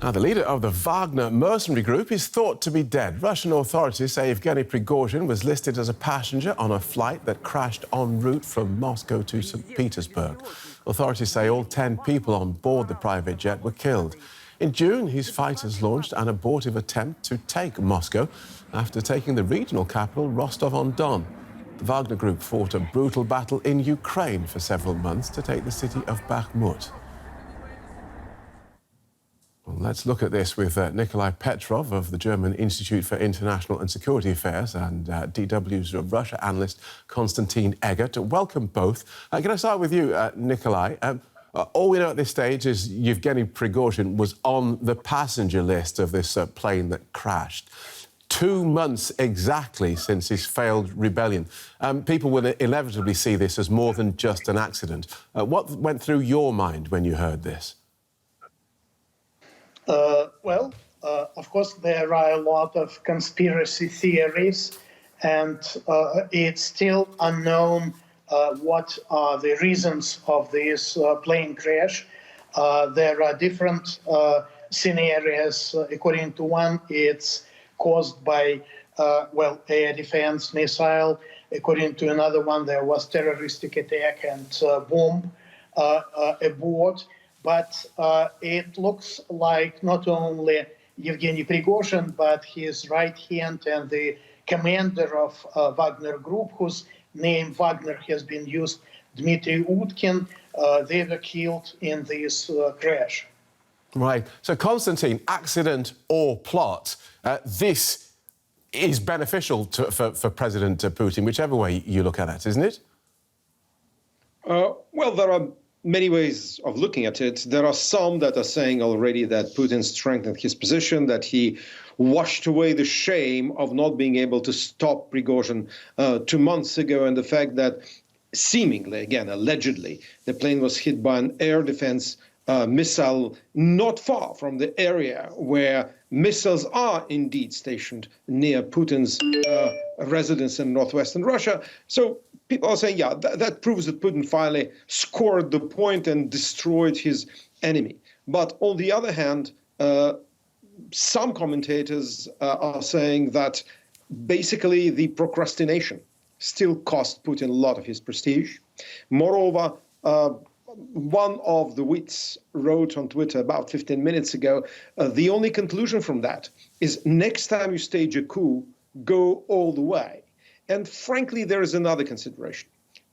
Now, the leader of the Wagner mercenary group is thought to be dead. Russian authorities say Yevgeny Prigozhin was listed as a passenger on a flight that crashed en route from Moscow to St. Petersburg. Authorities say all 10 people on board the private jet were killed. In June, his fighters launched an abortive attempt to take Moscow after taking the regional capital, Rostov-on-Don. The Wagner group fought a brutal battle in Ukraine for several months to take the city of Bakhmut. Well, let's look at this with Nikolai Petrov of the German Institute for International and Security Affairs and DW's Russia analyst Konstantin Eggert. Welcome both. Can I start with you, Nikolai? All we know at this stage is Yevgeny Prigozhin was on the passenger list of this plane that crashed. 2 months exactly since his failed rebellion. People will inevitably see this as more than just an accident. What went through your mind when you heard this? Of course, there are a lot of conspiracy theories, and it's still unknown what are the reasons of this plane crash. There are different scenarios. According to one, it's caused by, air defense missile. According to another one, there was terroristic attack and bomb aboard. But it looks like not only Yevgeny Prigozhin, but his right hand and the commander of Wagner Group, whose name Wagner has been used, Dmitry Utkin, they were killed in this crash. Right. So, Konstantin, accident or plot, this is beneficial for President Putin, whichever way you look at it, isn't it? There are many ways of looking at it. There are some that are saying already that Putin strengthened his position, that he washed away the shame of not being able to stop Prigozhin 2 months ago, and the fact that seemingly, again, allegedly, the plane was hit by an air defense missile not far from the area where missiles are indeed stationed near Putin's residence in northwestern Russia. So people are saying, yeah, that proves that Putin finally scored the point and destroyed his enemy. But on the other hand, some commentators are saying that basically the procrastination still cost Putin a lot of his prestige. Moreover, one of the wits wrote on Twitter about 15 minutes ago, the only conclusion from that is next time you stage a coup, go all the way. And frankly, there is another consideration.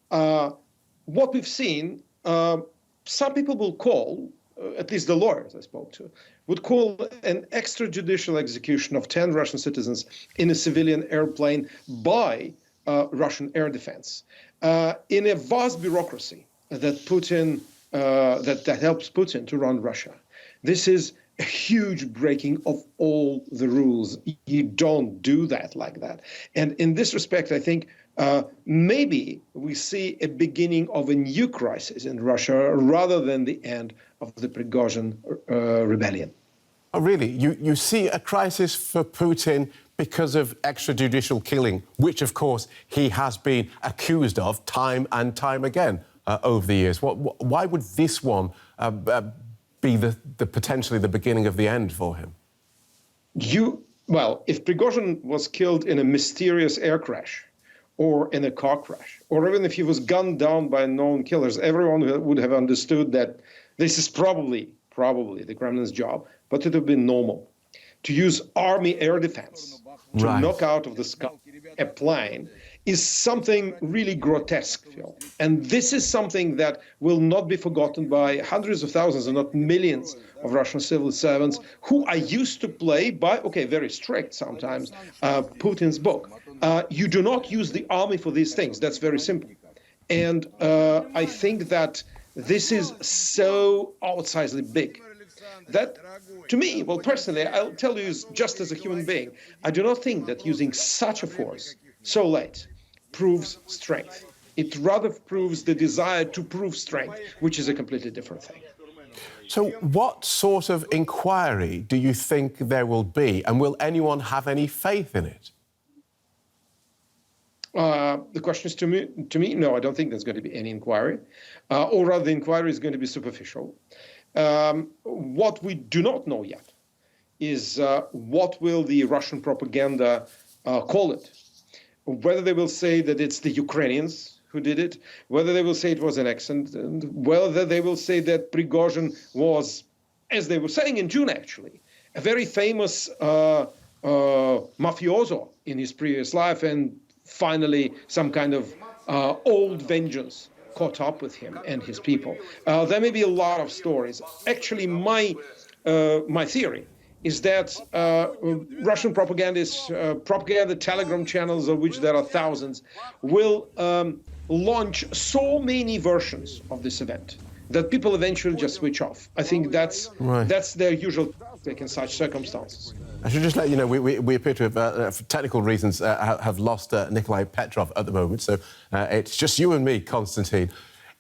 What we've seen, some people will call, at least the lawyers I spoke to, would call an extrajudicial execution of 10 Russian citizens in a civilian airplane by Russian air defense. In a vast bureaucracy that Putin, that helps Putin to run Russia, this is a huge breaking of all the rules. You don't do that like that. And in this respect, I think maybe we see a beginning of a new crisis in Russia rather than the end of the Prigozhin rebellion. Oh, really? You see a crisis for Putin because of extrajudicial killing, which, of course, he has been accused of time and time again over the years. Why would this one be potentially the beginning of the end for him? If Prigozhin was killed in a mysterious air crash or in a car crash, or even if he was gunned down by known killers, everyone would have understood that this is probably the Kremlin's job, but it would have been normal to use army air defense to knock out of the sky a plane is something really grotesque, Phil. And this is something that will not be forgotten by hundreds of thousands, and not millions, of Russian civil servants who are used to play by, very strict sometimes, Putin's book. You do not use the army for these things. That's very simple. And I think that this is so outsizely big that, to me, personally, I'll tell you, just as a human being, I do not think that using such a force so late proves strength. It rather proves the desire to prove strength, which is a completely different thing. So what sort of inquiry do you think there will be, and will anyone have any faith in it? The question is to me, no, I don't think there's going to be any inquiry, or rather the inquiry is going to be superficial. What we do not know yet is what will the Russian propaganda call it? Whether they will say that it's the Ukrainians who did it, whether they will say it was an accident, whether they will say that Prigozhin was, as they were saying in June actually, a very famous mafioso in his previous life, and finally some kind of old vengeance caught up with him and his people. There may be a lot of stories. Actually, my theory is that Russian propagandists, propaganda telegram channels, of which there are thousands, will launch so many versions of this event that people eventually just switch off. I think that's their usual tactic in such circumstances. I should just let you know, we appear to have, for technical reasons, have lost Nikolai Petrov at the moment, so it's just you and me, Konstantin.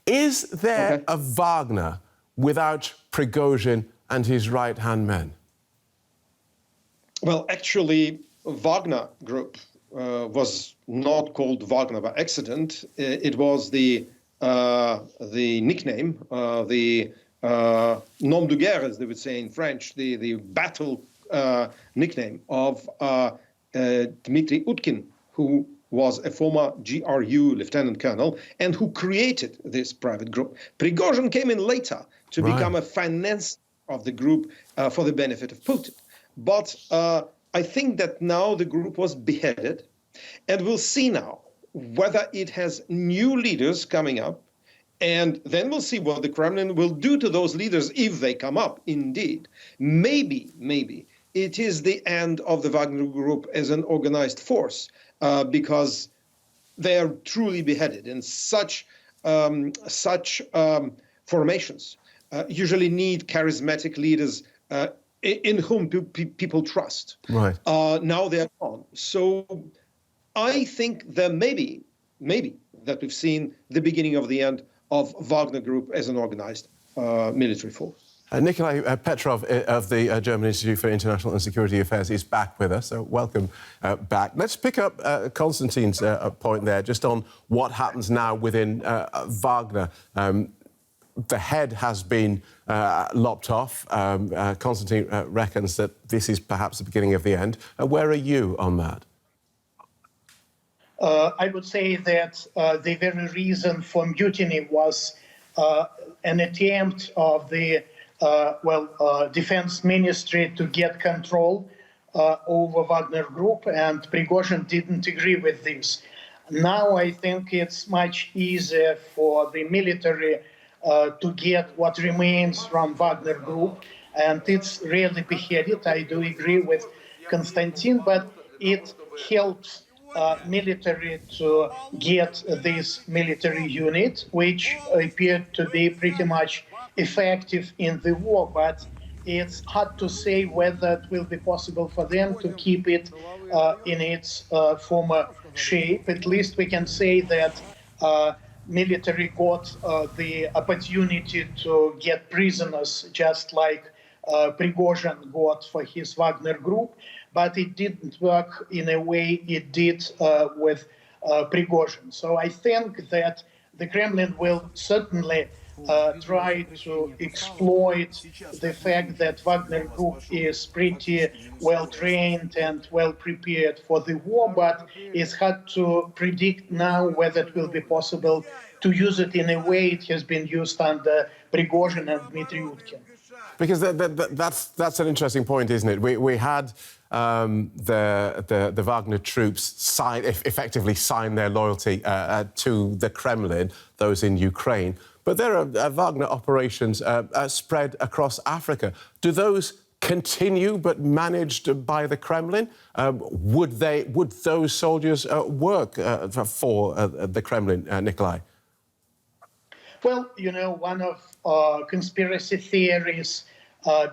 Is there a Wagner without Prigozhin and his right-hand men? Well, actually, Wagner Group was not called Wagner by accident. It was the nickname, the nom de guerre, as they would say in French, the battle nickname of Dmitry Utkin, who was a former GRU lieutenant colonel and who created this private group. Prigozhin came in later to become a financier of the group for the benefit of Putin. But I think that now the group was beheaded, and we'll see now whether it has new leaders coming up, and then we'll see what the Kremlin will do to those leaders if they come up, indeed. Maybe it is the end of the Wagner Group as an organized force, because they are truly beheaded, and such formations usually need charismatic leaders in whom people trust. Right. Now they're gone. So I think that maybe that we've seen the beginning of the end of Wagner Group as an organized military force. Nikolai Petrov of the German Institute for International and Security Affairs is back with us, so welcome back. Let's pick up Konstantin's point there, just on what happens now within Wagner. The head has been lopped off. Konstantin reckons that this is perhaps the beginning of the end. Where are you on that? I would say that the very reason for mutiny was an attempt of the Defense Ministry to get control over Wagner Group, and Prigozhin didn't agree with this. Now I think it's much easier for the military to get what remains from Wagner Group, and it's really beheaded. I do agree with Konstantin, but it helps military to get this military unit, which appeared to be pretty much effective in the war, but it's hard to say whether it will be possible for them to keep it in its former shape. At least we can say that military got the opportunity to get prisoners, just like Prigozhin got for his Wagner Group, but it didn't work in a way it did with Prigozhin. So I think that the Kremlin will certainly try to exploit the fact that Wagner Group is pretty well trained and well prepared for the war, but it's hard to predict now whether it will be possible to use it in a way it has been used under Prigozhin and Dmitry Utkin. Because that's an interesting point, isn't it? We had the Wagner troops effectively sign their loyalty to the Kremlin, those in Ukraine. But there are Wagner operations spread across Africa. Do those continue but managed by the Kremlin? Would those soldiers work for the Kremlin, Nikolai? Well, you know, one of conspiracy theories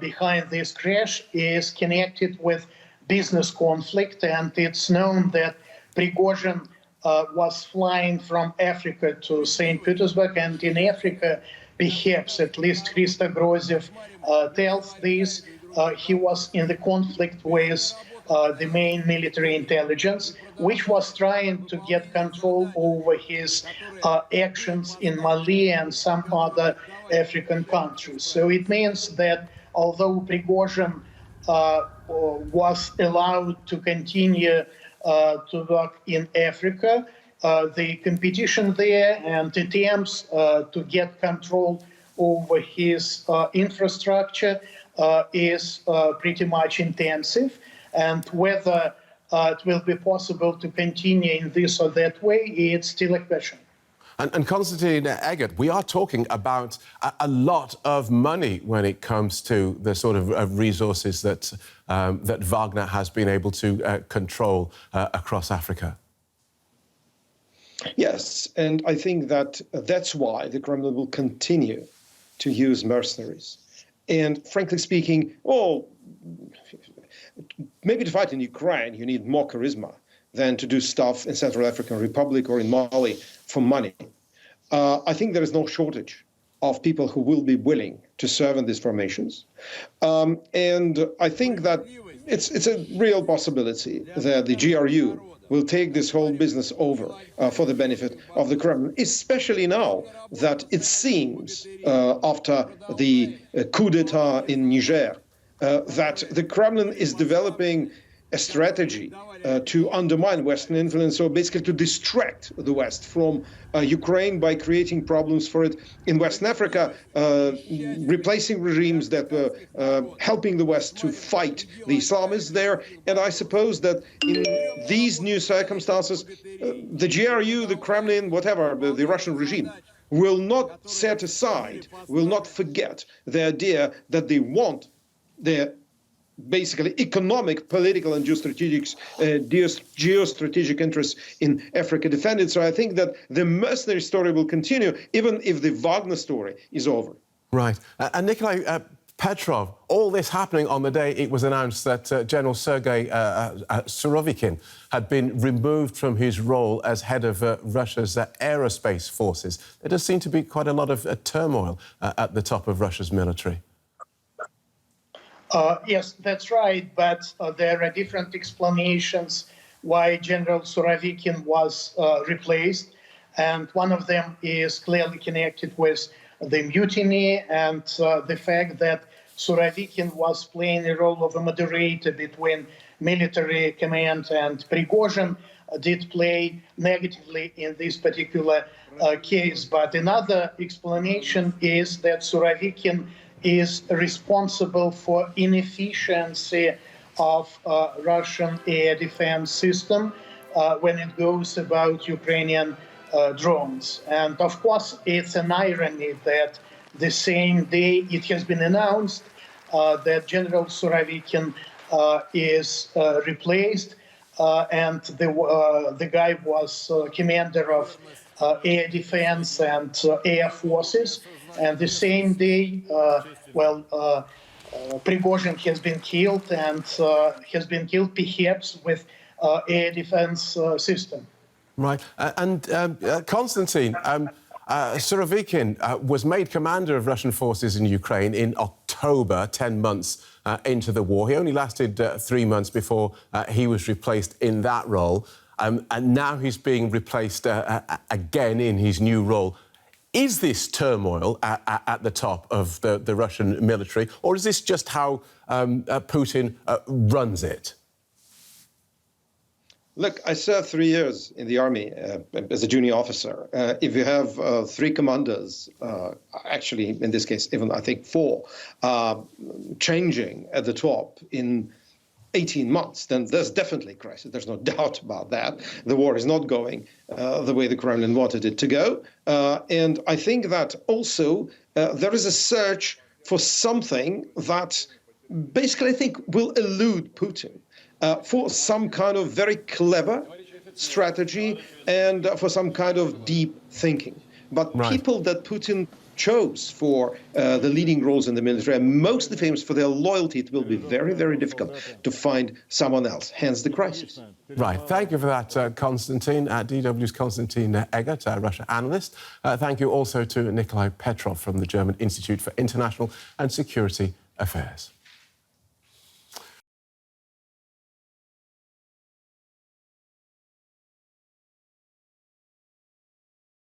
behind this crash is connected with business conflict, and it's known that Prigozhin was flying from Africa to St. Petersburg, and in Africa, perhaps at least Christo Groziev tells this, he was in the conflict with the main military intelligence, which was trying to get control over his actions in Mali and some other African countries. So it means that although Prigozhin was allowed to continue to work in Africa. The competition there and attempts to get control over his infrastructure is pretty much intensive. And whether it will be possible to continue in this or that way, it's still a question. And Konstantin Eggert, we are talking about a lot of money when it comes to the sort of resources that that Wagner has been able to control across Africa. Yes, and I think that that's why the Kremlin will continue to use mercenaries. And frankly speaking, maybe to fight in Ukraine, you need more charisma than to do stuff in Central African Republic or in Mali for money. I think there is no shortage of people who will be willing to serve in these formations. And I think that it's a real possibility that the GRU will take this whole business over for the benefit of the Kremlin, especially now that it seems, after the coup d'etat in Niger, that the Kremlin is developing a strategy to undermine Western influence, or basically to distract the West from Ukraine by creating problems for it in Western Africa, replacing regimes that were helping the West to fight the Islamists there. And I suppose that in these new circumstances, the GRU, the Kremlin, whatever, the Russian regime, will not set aside, will not forget the idea that they want their basically economic, political, and geostrategic interests in Africa defended. So I think that the mercenary story will continue, even if the Wagner story is over. Right. And Nikolai Petrov, all this happening on the day it was announced that General Sergei Surovikin had been removed from his role as head of Russia's aerospace forces. There does seem to be quite a lot of turmoil at the top of Russia's military. Yes, that's right, but there are different explanations why General Surovikin was replaced, and one of them is clearly connected with the mutiny and the fact that Surovikin was playing a role of a moderator between military command and Prigozhin did play negatively in this particular case. But another explanation is that Surovikin is responsible for inefficiency of Russian air defense system when it goes about Ukrainian drones. And of course, it's an irony that the same day it has been announced that General Surovikin is replaced, and the guy was commander of air defense and air forces. And the same day, Prigozhin has been killed, and has been killed perhaps with air defense system. Right. And Konstantin, Surovikin was made commander of Russian forces in Ukraine in October, 10 months into the war. He only lasted 3 months before he was replaced in that role. And now he's being replaced again in his new role. Is this turmoil at the top of the Russian military, or is this just how Putin runs it? Look, I served 3 years in the army as a junior officer. If you have 3 commanders, actually, in this case, even I think 4, changing at the top in 18 months, then there's definitely a crisis. There's no doubt about that. The war is not going the way the Kremlin wanted it to go. And I think that also there is a search for something that basically I think will elude Putin, for some kind of very clever strategy and for some kind of deep thinking. But people that Putin chose for the leading roles in the military are mostly famous for their loyalty. It will be very, very difficult to find someone else, hence the crisis. Right. Thank you for that, Konstantin, DW's Konstantin Eggert, Russia analyst. Thank you also to Nikolai Petrov from the German Institute for International and Security Affairs.